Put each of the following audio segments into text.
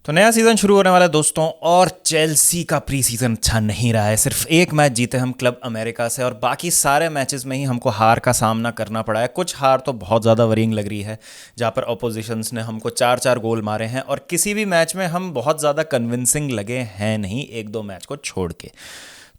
तो नया सीजन शुरू होने वाला है दोस्तों, और चेल्सी का प्री सीजन अच्छा नहीं रहा है। सिर्फ एक मैच जीते हम क्लब अमेरिका से, और बाकी सारे मैचेस में ही हमको हार का सामना करना पड़ा है। कुछ हार तो बहुत ज़्यादा वरींग लग रही है, जहाँ पर अपोजिशंस ने हमको 4-4 गोल मारे हैं, और किसी भी मैच में हम बहुत ज़्यादा कन्विंसिंग लगे हैं नहीं, एक दो मैच को छोड़ के।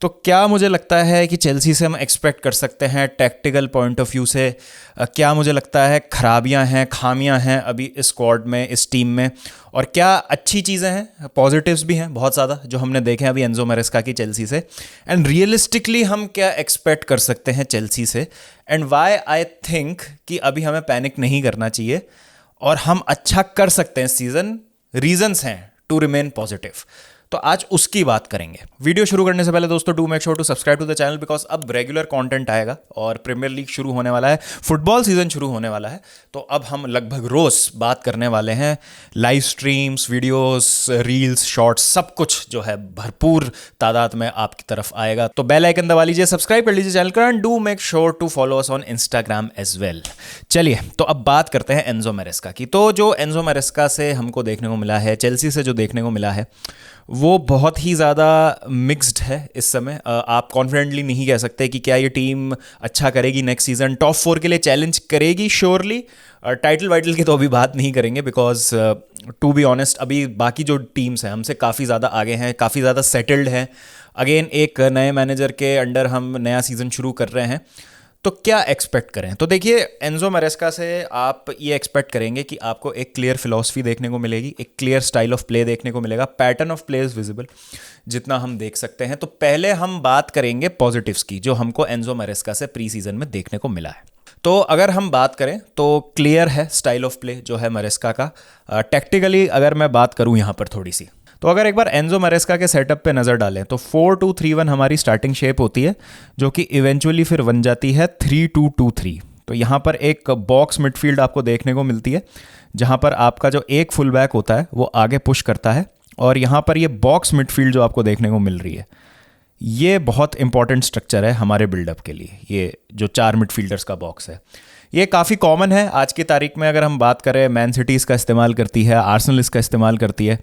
तो क्या मुझे लगता है कि चेल्सी से हम एक्सपेक्ट कर सकते हैं टैक्टिकल पॉइंट ऑफ व्यू से? क्या मुझे लगता है खराबियां हैं, खामियां हैं अभी इस स्क्वाड में, इस टीम में, और क्या अच्छी चीज़ें हैं, पॉजिटिव्स भी हैं बहुत ज़्यादा जो हमने देखे हैं अभी एंजो मैरेस्का की चेल्सी से। एंड रियलिस्टिकली हम क्या एक्सपेक्ट कर सकते हैं चेल्सी से, एंड वाई आई थिंक कि अभी हमें पैनिक नहीं करना चाहिए और हम अच्छा कर सकते हैं सीज़न। रीजंस हैं टू रिमेन पॉजिटिव, तो आज उसकी बात करेंगे। वीडियो शुरू करने से पहले दोस्तों, do make sure to subscribe to the channel, because अब रेगुलर कंटेंट आएगा और प्रीमियर लीग शुरू होने वाला है, फुटबॉल सीजन शुरू होने वाला है। तो अब हम लगभग रोज बात करने वाले हैं, live streams, videos, reels, shorts, सब कुछ जो है भरपूर तादाद में आपकी तरफ आएगा। तो बेल आइकन दबा लीजिए, सब्सक्राइब कर लीजिए चैनल को, and do make sure to follow us on Instagram as well. चलिए, तो अब बात करते हैं एंजो मैरेस्का की। तो जो एंजो मैरेस्का से हमको देखने को मिला है, चेल्सी से जो देखने को मिला है, वो बहुत ही ज़्यादा मिक्स्ड है इस समय। आप कॉन्फिडेंटली नहीं कह सकते कि क्या ये टीम अच्छा करेगी नेक्स्ट सीज़न, टॉप 4 के लिए चैलेंज करेगी श्योरली। टाइटल वाइटल की तो अभी बात नहीं करेंगे, बिकॉज टू बी ऑनेस्ट अभी बाकी जो टीम्स हैं हमसे काफ़ी ज़्यादा आगे हैं, काफ़ी ज़्यादा सेटल्ड हैं। अगेन एक नए मैनेजर के अंडर हम नया सीज़न शुरू कर रहे हैं। तो क्या एक्सपेक्ट करें? तो देखिए, एंजो मैरेस्का से आप ये एक्सपेक्ट करेंगे कि आपको एक क्लियर फिलॉसफी देखने को मिलेगी, एक क्लियर स्टाइल ऑफ प्ले देखने को मिलेगा, pattern of play is visible जितना हम देख सकते हैं। तो पहले हम बात करेंगे पॉजिटिव्स की, जो हमको एंजो मैरेस्का से प्री सीजन में देखने को मिला है। तो अगर हम बात करें तो क्लियर है स्टाइल ऑफ प्ले जो है मैरेस्का का। टैक्टिकली अगर मैं बात करूं यहाँ पर थोड़ी सी, तो अगर एक बार एंजो मैरेस्का के सेटअप पे नज़र डालें तो 4-2-3-1 हमारी स्टार्टिंग शेप होती है, जो कि इवेंचुअली फिर बन जाती है 3-2-2-3। तो यहाँ पर एक बॉक्स मिडफील्ड आपको देखने को मिलती है, जहाँ पर आपका जो एक फुल बैक होता है वो आगे पुश करता है, और यहाँ पर ये बॉक्स मिडफील्ड जो आपको देखने को मिल रही है, ये बहुत इंपॉर्टेंट स्ट्रक्चर है हमारे बिल्डअप के लिए। ये जो 4 मिडफील्डर्स का बॉक्स है, ये काफ़ी कॉमन है आज की तारीख में। अगर हम बात करें, मैन सिटी इसका इस्तेमाल करती है, आर्सेनल इसका इस्तेमाल करती है,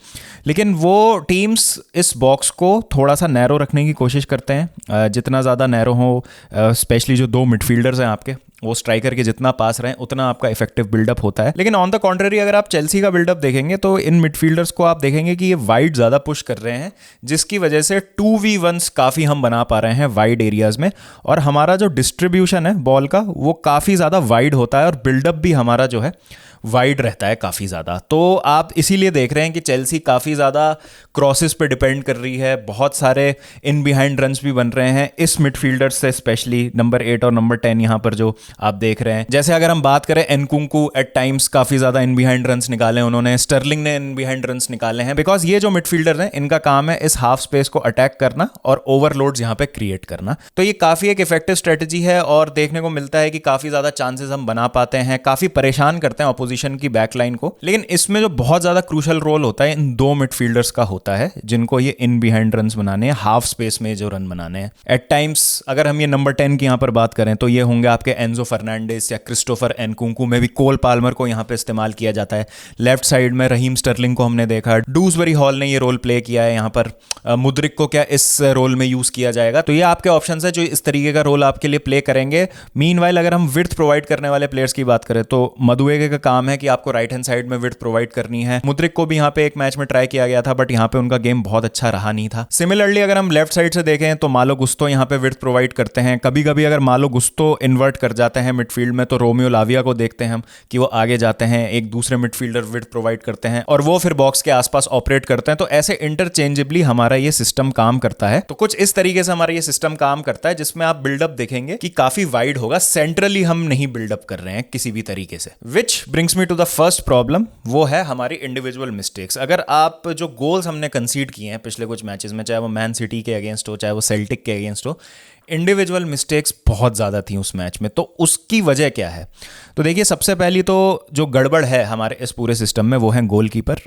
लेकिन वो टीम्स इस बॉक्स को थोड़ा सा नैरो रखने की कोशिश करते हैं। जितना ज़्यादा नैरो हो, स्पेशली जो 2 मिडफील्डर्स हैं आपके, वो स्ट्राइकर के जितना पास रहें उतना आपका इफेक्टिव बिल्डअप होता है। लेकिन ऑन द कॉन्ट्ररी अगर आप चेल्सी का बिल्डअप देखेंगे तो इन मिडफील्डर्स को आप देखेंगे कि ये वाइड ज़्यादा पुश कर रहे हैं, जिसकी वजह से 2v1s काफ़ी हम बना पा रहे हैं वाइड एरियाज़ में, और हमारा जो डिस्ट्रीब्यूशन है बॉल का वो काफ़ी ज़्यादा वाइड होता है, और बिल्डअप भी हमारा जो है वाइड रहता है काफ़ी ज़्यादा। तो आप इसीलिए देख रहे हैं कि चेल्सी काफ़ी ज़्यादा क्रॉसेस पे डिपेंड कर रही है, बहुत सारे इन बिहाइंड रन्स भी बन रहे हैं इस मिडफील्डर्स से, स्पेशली नंबर 8 और नंबर 10 यहाँ पर जो आप देख रहे हैं। जैसे अगर हम बात करें, एनकुंकू एट टाइम्स काफ़ी ज़्यादा इन बिहाइंड रन्स निकाले उन्होंने, स्टर्लिंग ने इन बिहाइंड रन्स निकाले हैं, बिकॉज ये जो मिडफील्डर हैं इनका काम है इस हाफ स्पेस को अटैक करना और ओवरलोड्स यहाँ पे क्रिएट करना। तो ये काफ़ी एक इफेक्टिव स्ट्रेटजी है, और देखने को मिलता है कि काफ़ी ज़्यादा चांसेस हम बना पाते हैं, काफ़ी परेशान करते हैं ऑपोजिशन की बैकलाइन को। लेकिन इसमें जो बहुत ज़्यादा क्रूशल रोल होता है इन 2 मिडफील्डर्स का होता है, जिनको ये इन बिहाइंड रन्स बनाने हैं, हाफ स्पेस में जो रन बनाने हैं। एट टाइम्स अगर हम ये नंबर 10 की यहाँ पर बात करें तो ये होंगे आपके एंजो फर्नांडिस या क्रिस्टोफर एनकुंकू, में भी कोल पाल्मर को यहाँ पे इस्तेमाल किया जाता है। लेफ्ट साइड में रहीम स्टर्लिंग को हमने देखा, डूसबरी हॉल ने ये रोल प्ले किया है यहाँ पर। मुद्रिक को क्या इस रोल में यूज़ किया जाएगा? तो ये आपके ऑप्शन है जो इस तरीके का रोल आपके लिए प्ले करेंगे। मीनवाइल अगर हम विड्थ प्रोवाइड करने वाले प्लेयर्स की बात करें तो मदुएगे का काम है कि आपको राइट हैंड साइड में विड्थ प्रोवाइड करनी है। मुद्रिक को भी यहाँ पे एक मैच में ट्राई किया गया था, बट यहाँ पे उनका गेम बहुत अच्छा रहा नहीं था। सिमिलरली अगर हम लेफ्ट साइड से देखें तो मालो गुस्तो यहाँ पे विड्थ प्रोवाइड करते हैं। कभी कभी अगर मालो गुस्तो इन्वर्ट कर जाते हैं मिडफील्ड में तो रोमियो लाविया को देखते हैं हम कि वो आगे जाते हैं, एक दूसरे मिडफील्डर विड्थ प्रोवाइड करते हैं और वो फिर बॉक्स के आसपास ऑपरेट करते हैं। तो ऐसे इंटरचेंजेबली हमारा ये सिस्टम काम करता है। तो कुछ इस तरीके से हमारा ये सिस्टम काम करता है, जिसमें आप बिल्डअप देखेंगे कि काफी वाइड होगा, सेंट्रली हम नहीं बिल्डअप कर रहे हैं किसी भी तरीके से। Which brings me to the first problem, वो है हमारी इंडिविजुअल मिस्टेक्स। अगर आप जो गोल्स हमने कंसीड किए हैं पिछले कुछ मैचेस में, चाहे वो मैन सिटी के अगेंस्ट हो, चाहे वो सेल्टिक के अगेंस्ट हो, इंडिविजुअल मिस्टेक्स बहुत ज़्यादा थी उस मैच में। तो उसकी वजह क्या है? तो देखिए, सबसे पहली तो जो गड़बड़ है हमारे इस पूरे सिस्टम में वो है गोलकीपर।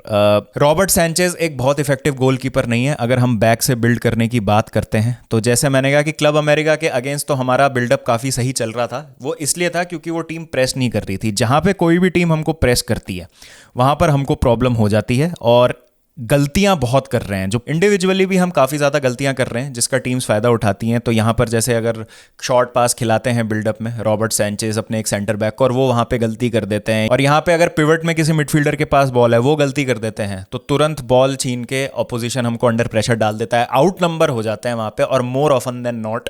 रॉबर्ट सैंचेज एक बहुत इफेक्टिव गोलकीपर नहीं है अगर हम बैक से बिल्ड करने की बात करते हैं। तो जैसे मैंने कहा कि क्लब अमेरिका के अगेंस्ट तो हमारा बिल्डअप काफ़ी सही चल रहा था। वो इसलिए था क्योंकि वो टीम प्रेस नहीं कर रही थी। जहाँ पे कोई भी टीम हमको प्रेस करती है वहाँ पर हमको प्रॉब्लम हो जाती है, और गलतियां बहुत कर रहे हैं, जो इंडिविजुअली भी हम काफ़ी ज़्यादा गलतियां कर रहे हैं जिसका टीम्स फ़ायदा उठाती हैं। तो यहाँ पर जैसे अगर शॉर्ट पास खिलाते हैं बिल्डअप में रॉबर्ट सैंचेज अपने एक सेंटर बैक को, और वो वहाँ पे गलती कर देते हैं, और यहाँ पे अगर पिवट में किसी मिडफील्डर के पास बॉल है वो गलती कर देते हैं, तो तुरंत बॉल छीन के ऑपोजिशन हमको अंडर प्रेशर डाल देता है, आउट नंबर हो जाते हैं वहाँ पे, और मोर ऑफन देन नॉट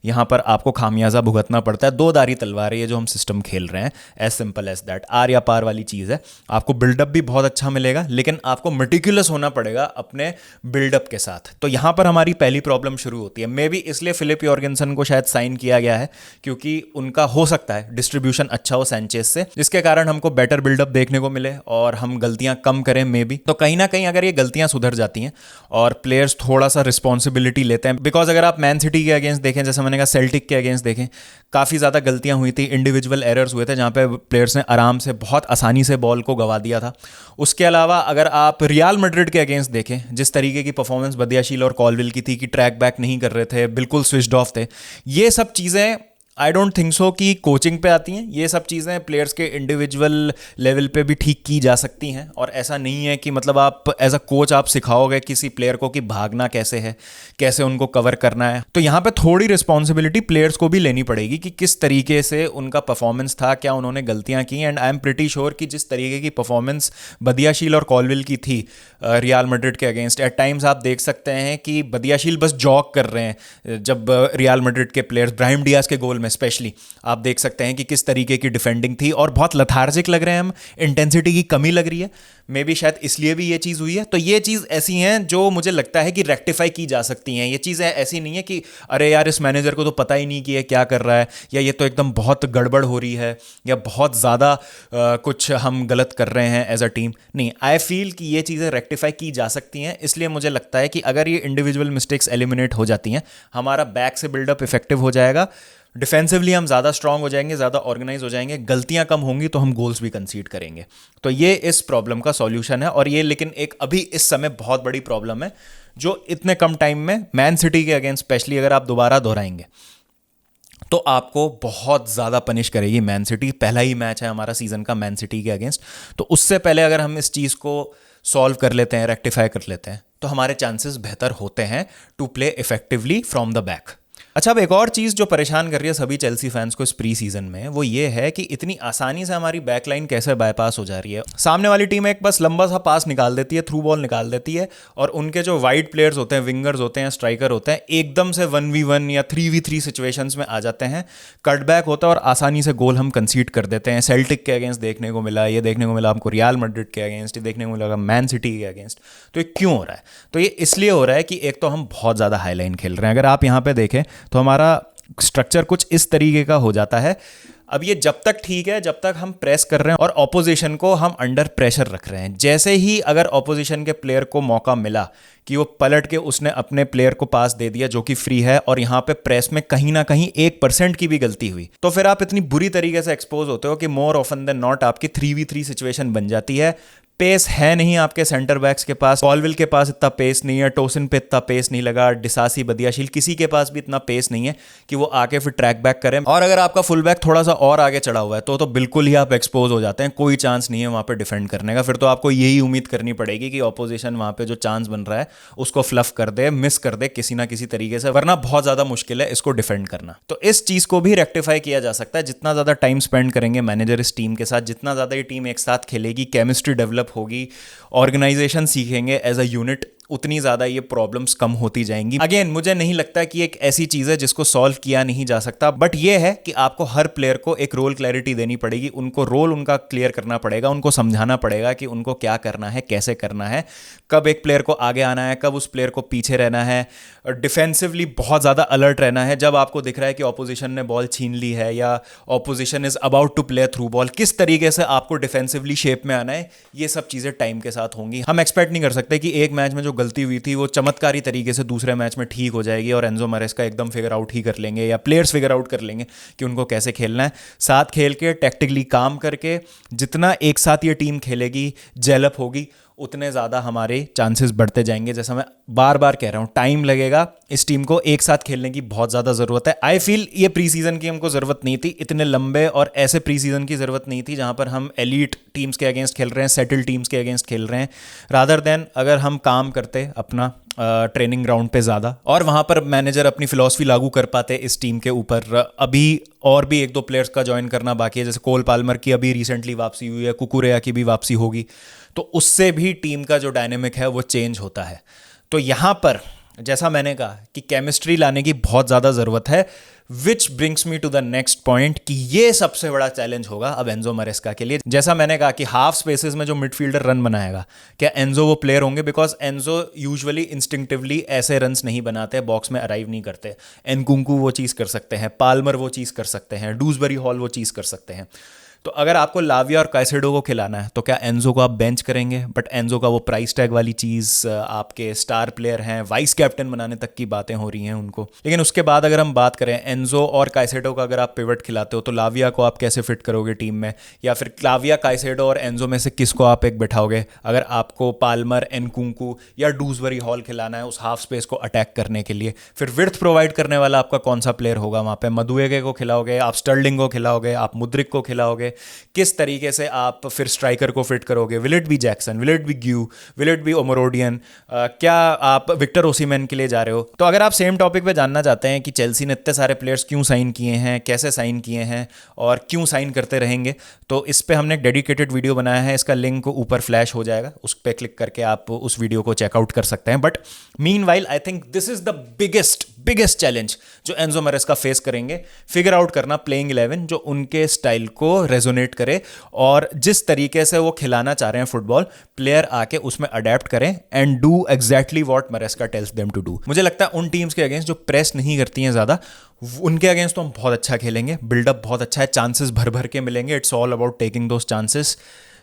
यहाँ पर आपको खामियाजा भुगतना पड़ता है। दो धारी तलवार है ये जो हम सिस्टम खेल रहे हैं, एज सिंपल एज दैट, आर या पार वाली चीज़ है। आपको बिल्डअप भी बहुत अच्छा मिलेगा, लेकिन आपको मेटिकुलस होना पड़ेगा अपने बिल्डअप के साथ। तो यहाँ पर हमारी पहली प्रॉब्लम शुरू होती है। मे बी इसलिए फिलिप यॉर्गेंसन को शायद साइन किया गया है, क्योंकि उनका हो सकता है डिस्ट्रीब्यूशन अच्छा हो सैंचेज से, जिसके कारण हमको बेटर बिल्डअप देखने को मिले और हम गलतियां कम करें मे बी। तो कहीं ना कहीं अगर ये गलतियां सुधर जाती हैं और प्लेयर्स थोड़ा सा रिस्पॉन्सिबिलिटी लेते हैं, बिकॉज अगर आप मैन सिटी के अगेंस्ट देखें, जैसे मैंने कहा सेल्टिक के अगेंस्ट देखें, काफ़ी ज़्यादा गलतियां हुई थी, इंडिविजुअल एरर्स हुए थे जहाँ पे प्लेयर्स ने आराम से बहुत आसानी से बॉल को गवा दिया था। उसके अलावा अगर आप रियल मैड्रिड के अगेंस्ट देखें, जिस तरीके की परफॉर्मेंस बदियाशील और कॉलविल की थी कि ट्रैक बैक नहीं कर रहे थे, बिल्कुल स्विच्ड ऑफ थे, ये सब चीज़ें आई डोंट थिंक सो कि कोचिंग पे आती हैं। ये सब चीज़ें प्लेयर्स के इंडिविजुअल लेवल पे भी ठीक की जा सकती हैं, और ऐसा नहीं है कि मतलब आप एज अ कोच आप सिखाओगे किसी प्लेयर को कि भागना कैसे है, कैसे उनको कवर करना है। तो यहाँ पे थोड़ी रिस्पॉन्सिबिलिटी प्लेयर्स को भी लेनी पड़ेगी कि किस तरीके से उनका परफॉर्मेंस था, क्या उन्होंने गलतियाँ की। And I am pretty sure कि जिस तरीके की परफॉर्मेंस बदियाशील और कॉलविल की थी रियल मैड्रिड के अगेंस्ट, एट टाइम्स आप देख सकते हैं कि बदियाशील बस जॉग कर रहे हैं जब रियल मैड्रिड के प्लेयर्स, ब्राहिम डियाज के गोल में स्पेशली आप देख सकते हैं कि किस तरीके की डिफेंडिंग थी, और बहुत लथार्जिक लग रहे हैं हम, इंटेंसिटी की कमी लग रही है। मे बी शायद इसलिए भी ये चीज़ हुई है। तो ये चीज़ ऐसी हैं जो मुझे लगता है कि रेक्टिफाई की जा सकती हैं। ये चीज़ें ऐसी नहीं है कि अरे यार इस मैनेजर को तो पता ही नहीं कि ये क्या कर रहा है, या ये तो एकदम बहुत गड़बड़ हो रही है, या बहुत ज़्यादा कुछ हम गलत कर रहे हैं एज अ टीम। नहीं, आई फील कि ये चीज़ें रेक्टिफाई की जा सकती हैं। इसलिए मुझे लगता है कि अगर ये इंडिविजुअल मिस्टेक्स एलिमिनेट हो जाती हैं, हमारा बैक से बिल्डअप इफेक्टिव हो जाएगा, डिफेंसिवली हम ज़्यादा स्ट्रांग हो जाएंगे, ज़्यादा ऑर्गेनाइज हो जाएंगे, गलतियां कम होंगी तो हम गोल्स भी कंसीड करेंगे। तो ये इस प्रॉब्लम का सॉल्यूशन है, और ये लेकिन एक अभी इस समय बहुत बड़ी प्रॉब्लम है जो इतने कम टाइम में मैन सिटी के अगेंस्ट स्पेशली अगर आप दोबारा दोहराएंगे तो आपको बहुत ज़्यादा पनिश करेगी मैन सिटी। पहला ही मैच है हमारा सीज़न का मैन सिटी के अगेंस्ट, तो उससे पहले अगर हम इस चीज़ को सॉल्व कर लेते हैं, रेक्टिफाई कर लेते हैं, तो हमारे चांसेस बेहतर होते हैं to play effectively from the back. अच्छा, अब एक और चीज़ जो परेशान कर रही है सभी चेल्सी फैंस को इस प्री सीजन में, वो ये है कि इतनी आसानी से हमारी बैकलाइन कैसे बाईपास हो जा रही है। सामने वाली टीम एक बस लंबा सा पास निकाल देती है, थ्रू बॉल निकाल देती है, और उनके जो वाइड प्लेयर्स होते हैं, विंगर्स होते हैं, स्ट्राइकर होते हैं, एकदम से 1v1 या 3v3 सिचुएशंस में आ जाते हैं, कटबैक होता है और आसानी से गोल हम कंसीड कर देते हैं। सेल्टिक के अगेंस्ट देखने को मिला, ये देखने को मिला हमको रियल मैड्रिड के अगेंस्ट, ये देखने को मिला मैन सिटी के अगेंस्ट। तो ये क्यों हो रहा है? तो ये इसलिए हो रहा है कि एक तो हम बहुत ज़्यादा हाई लाइन खेल रहे हैं। अगर आप यहाँ पे देखें तो हमारा स्ट्रक्चर कुछ इस तरीके का हो जाता है। अब ये जब तक ठीक है जब तक हम प्रेस कर रहे हैं और ऑपोजिशन को हम अंडर प्रेशर रख रहे हैं। जैसे ही अगर ऑपोजिशन के प्लेयर को मौका मिला कि वो पलट के उसने अपने प्लेयर को पास दे दिया जो कि फ्री है, और यहाँ पे प्रेस में कहीं ना कहीं 1% की भी गलती हुई, तो फिर आप इतनी बुरी तरीके से एक्सपोज होते हो कि मोर ऑफन देन नॉट आपकी 3v3 सिचुएशन बन जाती है। पेस है नहीं आपके सेंटर बैक्स के पास, कॉलविल के पास इतना पेस नहीं है, टोसिन पे इतना पेस नहीं लगा, डिसासी, बदियाशील, किसी के पास भी इतना पेस नहीं है कि वो आके फिर ट्रैक बैक करें। और अगर आपका फुल बैक थोड़ा सा और आगे चढ़ा हुआ है तो बिल्कुल ही आप एक्सपोज हो जाते हैं, कोई चांस नहीं है वहाँ पे डिफेंड करने का। फिर तो आपको यही उम्मीद करनी पड़ेगी कि ऑपोजिशन वहाँ पे जो चांस बन रहा है उसको फ्लफ कर दे, मिस कर दे किसी ना किसी तरीके से, वरना बहुत ज़्यादा मुश्किल है इसको डिफेंड करना। तो इस चीज़ को भी रेक्टिफाई किया जा सकता है। जितना ज़्यादा टाइम स्पेंड करेंगे मैनेजर इस टीम के साथ, जितना ज़्यादा ये टीम एक साथ खेलेगी, केमिस्ट्री डेवलप होगी, ऑर्गेनाइजेशन सीखेंगे एज अ यूनिट, उतनी ज़्यादा ये प्रॉब्लम्स कम होती जाएंगी। अगेन, मुझे नहीं लगता कि एक ऐसी चीज़ है जिसको सॉल्व किया नहीं जा सकता, बट ये है कि आपको हर प्लेयर को एक रोल क्लैरिटी देनी पड़ेगी, उनको रोल उनका क्लियर करना पड़ेगा, उनको समझाना पड़ेगा कि उनको क्या करना है, कैसे करना है, कब एक प्लेयर को आगे आना है, कब उस प्लेयर को पीछे रहना है, डिफेंसिवली बहुत ज़्यादा अलर्ट रहना है। जब आपको दिख रहा है कि ऑपोजिशन ने बॉल छीन ली है या opposition is about to play through ball, किस तरीके से आपको डिफेंसिवली शेप में आना है, ये सब चीज़ें टाइम के साथ होंगी। हम एक्सपेक्ट नहीं कर सकते कि एक मैच में जो गलती हुई थी वो चमत्कारी तरीके से दूसरे मैच में ठीक हो जाएगी और एंजो मैरेस्का एकदम फिगर आउट ही कर लेंगे, या प्लेयर्स फिगर आउट कर लेंगे कि उनको कैसे खेलना है। साथ खेल के टैक्टिकली काम करके जितना एक साथ ये टीम खेलेगी, जेलअप होगी, उतने ज़्यादा हमारे चांसेस बढ़ते जाएंगे। जैसा मैं बार बार कह रहा हूँ, टाइम लगेगा, इस टीम को एक साथ खेलने की बहुत ज़्यादा ज़रूरत है। आई फील ये प्री सीज़न की हमको ज़रूरत नहीं थी, इतने लंबे और ऐसे प्री सीज़न की ज़रूरत नहीं थी जहाँ पर हम एलीट टीम्स के अगेंस्ट खेल रहे हैं, सेटल टीम्स के अगेंस्ट खेल रहे हैं, रादर देन अगर हम काम करते अपना ट्रेनिंग ग्राउंड पे ज़्यादा और वहाँ पर मैनेजर अपनी फिलॉसफी लागू कर पाते इस टीम के ऊपर। अभी और भी एक दो प्लेयर्स का ज्वाइन करना बाकी है, जैसे कोल पाल्मर की अभी रिसेंटली वापसी हुई है, कुकुरेया की भी वापसी होगी, तो उससे भी टीम का जो डायनेमिक है वो चेंज होता है। तो यहाँ पर जैसा मैंने कहा कि केमिस्ट्री लाने की बहुत ज़्यादा ज़रूरत है, which brings me to the next point कि ये सबसे बड़ा चैलेंज होगा अब एंजो मरेस्का के लिए। जैसा मैंने कहा कि हाफ स्पेसेस में जो मिडफील्डर रन बनाएगा, क्या एंजो वो प्लेयर होंगे? बिकॉज एंजो यूजुअली इंस्टिंक्टिवली ऐसे रन्स नहीं बनाते, बॉक्स में अराइव नहीं करते। एनकुंकू वो चीज़ कर सकते हैं, पाल्मर वो चीज़ कर सकते हैं, डूसबरी हॉल वो चीज़ कर सकते हैं। तो अगर आपको लाविया और काइसेडो को खिलाना है तो क्या एंजो को आप बेंच करेंगे? बट एंजो का वो प्राइस टैग वाली चीज़, आपके स्टार प्लेयर हैं, वाइस कैप्टन बनाने तक की बातें हो रही हैं उनको। लेकिन उसके बाद अगर हम बात करें एंजो और काइसेडो का, अगर आप पिवट खिलाते हो तो लाविया को आप कैसे फिट करोगे टीम में? या फिर लाविया, काइसेडो और एंजो में से किसको आप एक बिठाओगे अगर आपको पाल्मर, एनकुंकू या डूसबरी हॉल खिलाना है उस हाफ स्पेस को अटैक करने के लिए? फिर विड्थ प्रोवाइड करने वाला आपका कौन सा प्लेयर होगा वहाँ पे? मदुएगे को खिलाओगे, आप स्टर्लिंग को खिलाओगे, आप मुद्रिक को खिलाओगे? किस तरीके से आप फिर स्ट्राइकर को फिट करोगे? Will it be Jackson, will it be Guiu, will it be Omorodion? क्या आप विक्टर ओसिमेन के लिए जा रहे हो? तो अगर आप सेम टॉपिक पे जानना चाहते हैं कि चेल्सी ने इतने सारे प्लेयर्स क्यों साइन किए हैं, कैसे साइन किए हैं और क्यों साइन करते रहेंगे, तो इस पे हमने एक डेडिकेटेड वीडियो बनाया है, इसका लिंक ऊपर फ्लैश हो जाएगा, उस पर क्लिक करके आप उस वीडियो को चेकआउट कर सकते हैं। But meanwhile I think this is the biggest challenge जो एंजो मरेस्का फेस करेंगे, फिगर आउट करना प्लेइंग 11 जो उनके स्टाइल को रेजोनेट करे और जिस तरीके से वो खिलाना चाह रहे हैं फुटबॉल, प्लेयर आके उसमें अडेप्ट करें and do exactly what Maresca tells them to do. मुझे लगता है उन टीम्स के अगेंस्ट जो प्रेस नहीं करती हैं ज़्यादा, उनके अगेंस्ट तो हम बहुत अच्छा खेलेंगे, बिल्डअप बहुत अच्छा है, चांसेस भर भर के मिलेंगे। It's all about taking those chances.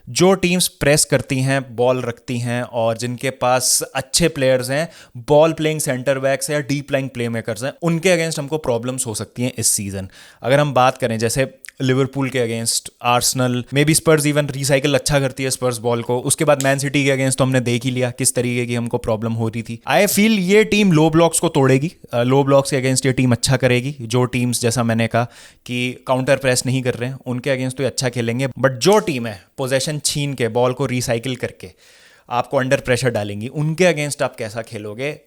जो टीम्स प्रेस करती हैं, बॉल रखती हैं और जिनके पास अच्छे प्लेयर्स हैं, बॉल प्लेइंग सेंटर बैक्स या डीप लाइंग प्ले मेकर्स हैं, उनके अगेंस्ट हमको प्रॉब्लम्स हो सकती हैं इस सीज़न। अगर हम बात करें जैसे लिवरपूल के against, Arsenal, may be Spurs even recycle अच्छा करती है स्पर्स बॉल को, उसके बाद मैन सिटी के अगेंस्ट तो हमने देख ही लिया किस तरीके की हमको प्रॉब्लम हो रही थी। आई फील ये टीम लो ब्लॉक्स को तोड़ेगी, लो ब्लॉक्स के अगेंस्ट ये टीम अच्छा करेगी। जो टीम्स, जैसा मैंने कहा कि काउंटर प्रेस नहीं कर रहे हैं, उनके अगेंस्ट तो ये अच्छा खेलेंगे। बट जो टीम है पोजेशन छीन के, बॉल को रिसाइकिल करके आपको अंडर प्रेशर डालेंगी, उनके अगेंस्ट आप कैसा खेलोगे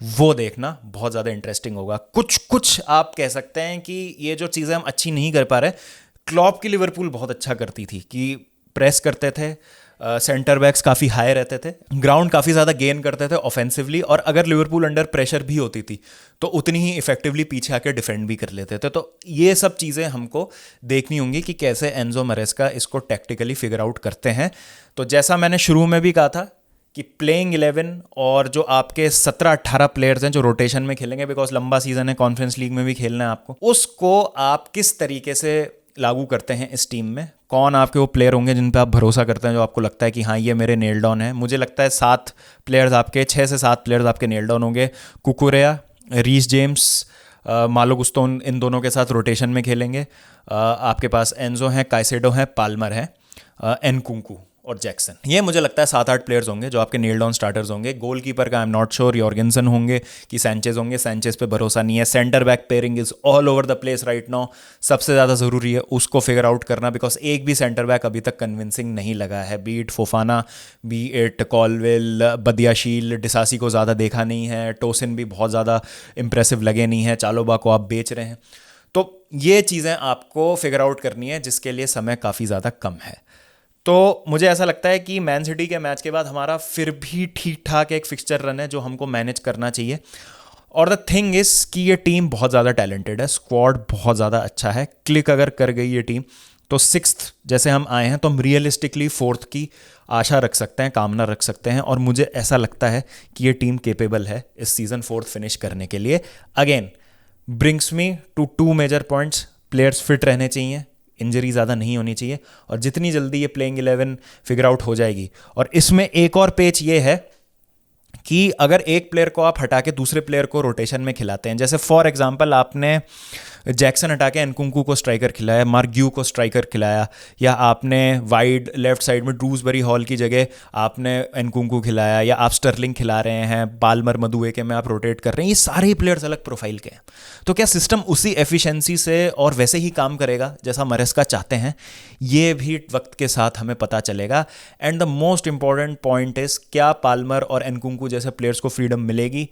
वो देखना बहुत ज़्यादा इंटरेस्टिंग होगा। कुछ आप कह सकते हैं कि ये जो चीज़ें हम अच्छी नहीं कर पा रहे, क्लॉप की लिवरपूल बहुत अच्छा करती थी कि प्रेस करते थे, सेंटर बैक्स काफ़ी हाई रहते थे, ग्राउंड काफ़ी ज़्यादा गेन करते थे ऑफेंसिवली, और अगर लिवरपूल अंडर प्रेशर भी होती थी तो उतनी ही इफेक्टिवली पीछे आकर डिफेंड भी कर लेते थे। तो ये सब चीज़ें हमको देखनी होंगी कि कैसे एंजो मरेस्का इसको टैक्टिकली फिगर आउट करते हैं। तो जैसा मैंने शुरू में भी कहा था कि प्लेइंग 11 और जो आपके 17-18 प्लेयर्स हैं जो रोटेशन में खेलेंगे, बिकॉज लंबा सीजन है, कॉन्फ्रेंस लीग में भी खेलना है आपको, उसको आप किस तरीके से लागू करते हैं इस टीम में। कौन आपके वो प्लेयर होंगे जिन पे आप भरोसा करते हैं, जो आपको लगता है कि हाँ ये मेरे नेल डाउन है? मुझे लगता है 7 प्लेयर्स आपके, 6 से 7 प्लेयर्स आपके नेल डाउन होंगे। कुकुरेया, रीस जेम्स, मालो गुस्तो, इन दोनों के साथ रोटेशन में खेलेंगे। आपके पास एंजो हैं, काइसेडो हैं, पाल्मर हैं, एनकुंकू और जैक्सन। ये मुझे लगता है 7-8 प्लेयर्स होंगे जो आपके नेल डाउन स्टार्टर्स होंगे। गोलकीपर का आई एम नॉट श्योर, यॉर्गेंसन होंगे कि सैंचेज होंगे, सैंचेज पे भरोसा नहीं है। Centre back pairing is all over the place right now, सबसे ज़्यादा ज़रूरी है उसको फिगर आउट करना, बिकॉज एक भी सेंटर बैक अभी तक कन्विंसिंग नहीं लगा है। Be it Fofana, be it Colwill, Badiashile, Disasi को ज़्यादा देखा नहीं है, टोसिन भी बहुत ज़्यादा इंप्रेसिव लगे नहीं है, चालोबा को आप बेच रहे हैं। तो ये चीज़ें आपको फिगर आउट करनी है जिसके लिए समय काफ़ी ज़्यादा कम है। तो मुझे ऐसा लगता है कि मैन सिटी के मैच के बाद हमारा फिर भी ठीक ठाक एक फिक्सचर रन है जो हमको मैनेज करना चाहिए। और द थिंग इज़ कि ये टीम बहुत ज़्यादा टैलेंटेड है, स्क्वाड बहुत ज़्यादा अच्छा है। क्लिक अगर कर गई ये टीम तो 6th जैसे हम आए हैं तो हम रियलिस्टिकली 4th की आशा रख सकते हैं, कामना रख सकते हैं। और मुझे ऐसा लगता है कि ये टीम केपेबल है इस सीज़न 4th फिनिश करने के लिए। Again brings me to 2 major points, players fit रहने चाहिए, इंजरी ज़्यादा नहीं होनी चाहिए, और जितनी जल्दी ये प्लेइंग 11 फिगर आउट हो जाएगी। और इसमें एक और पेच ये है कि अगर एक प्लेयर को आप हटा के दूसरे प्लेयर को रोटेशन में खिलाते हैं, जैसे फॉर एग्जांपल आपने जैक्सन हटा के एनकुंकू को स्ट्राइकर खिलाया, मार्क ग्यू को स्ट्राइकर खिलाया, या आपने वाइड लेफ्ट साइड में ड्रूसबरी हॉल की जगह आपने एनकुंकू खिलाया, या आप स्टर्लिंग खिला रहे हैं, पाल्मर मदुएके में आप रोटेट कर रहे हैं, ये सारे ही प्लेयर्स अलग प्रोफाइल के हैं। तो क्या सिस्टम उसी एफिशिएंसी से और वैसे ही काम करेगा जैसा मरेस्का चाहते हैं? ये भी वक्त के साथ हमें पता चलेगा। And the most important point is, क्या पाल्मर और एनकुंकू जैसे प्लेयर्स को फ्रीडम मिलेगी?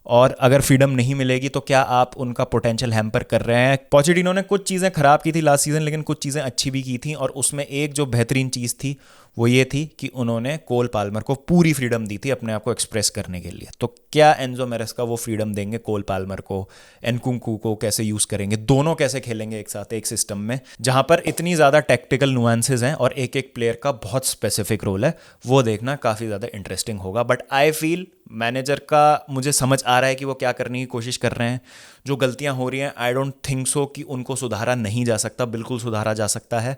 और अगर फ्रीडम नहीं मिलेगी तो क्या आप उनका पोटेंशियल हैम्पर कर रहे हैं? पोचेटिनो ने कुछ चीज़ें खराब की थी लास्ट सीजन, लेकिन कुछ चीज़ें अच्छी भी की थी, और उसमें एक जो बेहतरीन चीज़ थी वो ये थी कि उन्होंने कोल पाल्मर को पूरी फ्रीडम दी थी अपने आप को एक्सप्रेस करने के लिए। तो क्या एंजो मैरेस्का वो फ्रीडम देंगे कोल पाल्मर को? एनकुंकू को कैसे यूज़ करेंगे? दोनों कैसे खेलेंगे एक साथ एक सिस्टम में जहाँ पर इतनी ज़्यादा टेक्टिकल नुआंसेस हैं और एक एक प्लेयर का बहुत स्पेसिफिक रोल है? वो देखना काफ़ी ज़्यादा इंटरेस्टिंग होगा। बट आई फील मैनेजर का मुझे समझ आ रहा है कि वो क्या करने की कोशिश कर रहे हैं। जो गलतियां हो रही हैं, आई डोंट थिंक सो कि उनको सुधारा नहीं जा सकता, बिल्कुल सुधारा जा सकता है।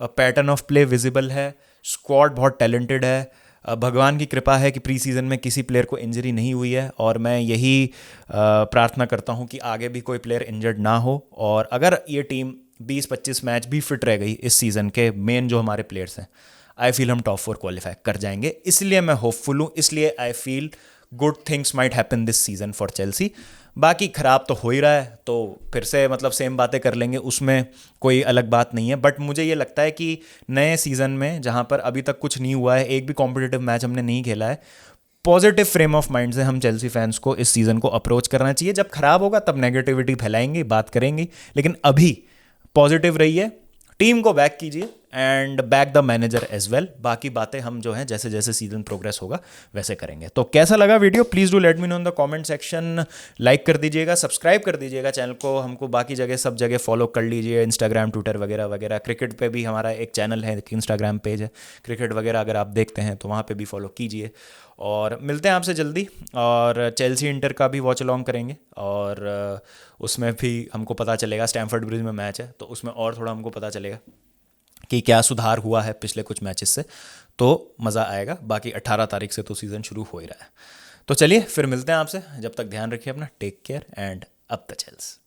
पैटर्न ऑफ प्ले विजिबल है, स्क्वाड बहुत टैलेंटेड है, भगवान की कृपा है कि प्री सीजन में किसी प्लेयर को इंजरी नहीं हुई है, और मैं यही प्रार्थना करता हूं कि आगे भी कोई प्लेयर इंजर्ड ना हो। और अगर ये टीम 20-25 मैच भी फिट रह गई इस सीज़न के मेन जो हमारे प्लेयर्स हैं, आई फील हम टॉप 4 क्वालिफाई कर जाएंगे। इसलिए मैं होपफुल हूँ, इसलिए I feel good things might happen this season for Chelsea. बाकी ख़राब तो हो ही रहा है, तो फिर से मतलब सेम बातें कर लेंगे, उसमें कोई अलग बात नहीं है। बट मुझे ये लगता है कि नए सीज़न में जहाँ पर अभी तक कुछ नहीं हुआ है, एक भी कॉम्पिटिटिव मैच हमने नहीं खेला है, पॉजिटिव फ्रेम ऑफ माइंड से हम चेल्सी फैंस को इस सीज़न को अप्रोच करना चाहिए। जब खराब होगा तब नेगेटिविटी फैलाएंगे, बात करेंगे, लेकिन अभी पॉजिटिव रहिए, टीम को बैक कीजिए and back the manager as well. बाकी बातें हम जो हैं जैसे जैसे सीजन प्रोग्रेस होगा वैसे करेंगे। तो कैसा लगा video? Please do let me know in the comment section. Like कर दीजिएगा, सब्सक्राइब कर दीजिएगा चैनल को, हमको बाकी जगह सब जगह फॉलो कर लीजिए, इंस्टाग्राम, ट्विटर वगैरह वगैरह। क्रिकेट पे भी हमारा एक चैनल है, एक इंस्टाग्राम पेज है, क्रिकेट वगैरह अगर आप देखते हैं तो वहाँ पर भी फॉलो कीजिए। और मिलते हैं आपसे जल्दी, और चेल्सी इंटर का भी वॉच अलॉन्ग करेंगे, और उसमें भी हमको पता चलेगा, स्टैमफर्ड ब्रिज में मैच है तो उसमें और थोड़ा हमको पता चलेगा कि क्या सुधार हुआ है पिछले कुछ मैचेस से, तो मज़ा आएगा। बाकी 18 तारीख से तो सीज़न शुरू हो ही रहा है। तो चलिए फिर मिलते हैं आपसे, जब तक ध्यान रखिए अपना, take care and up the चेल्स।